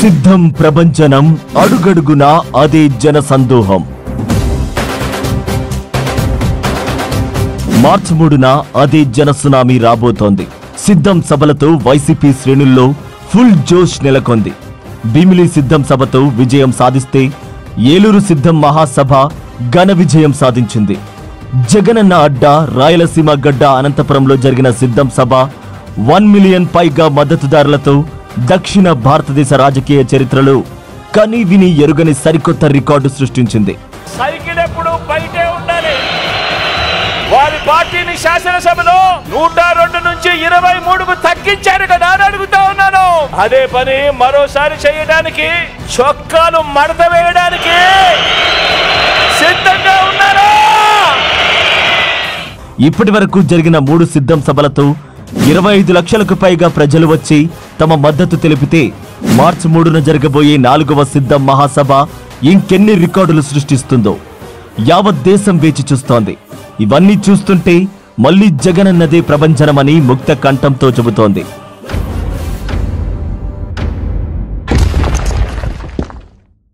సిద్ధం ప్రభంజనం అడుగడుగునా అదే జన సందోహం. మార్చి 3న అదే జన సునామీ రాబోతోంది. సిద్ధం సభలతో వైసీపీ శ్రేణుల్లో ఫుల్ జోష్ నెలకొంది. భీమిలి సిద్ధం సభతో విజయం సాధిస్తే ఏలూరు సిద్ధం మహాసభ ఘన విజయం సాధించింది. జగనన్న అడ్డా రాయలసీమ గడ్డ అనంతపురంలో జరిగిన సిద్ధం సభ 1 మిలియన్ పైగా మద్దతుదారులతో దక్షిణ భారతదేశ రాజకీయ చరిత్రలో కని విని ఎరుగని సరికొత్త రికార్డు సృష్టించింది. సైకిల్ ఎప్పుడు బయటే ఉండాలి. వారి పార్టీని శాసనసభలో 102 నుంచి 23కు తగ్గించారు కదా అని అడుగుతా ఉన్నాను. అదే పని మరోసారి చేయడానికి, చొక్కాలు మడత వేయడానికి సిద్ధంగా ఉన్నారు. ఇప్పటి వరకు జరిగిన 3 సిద్ధం సభలతో 25 లక్షలకు పైగా ప్రజలు వచ్చి తమ మద్దతు తెలిపితే మార్చి 3న జరగబోయే 4వ సిద్ధం మహాసభ ఇంకెన్ని రికార్డులు సృష్టిస్తుందో యావత్ దేశం వేచి చూస్తోంది. ఇవన్నీ చూస్తుంటే మళ్లీ జగనన్నదే ప్రభంజనమని ముక్త కంఠంతో చెబుతోంది.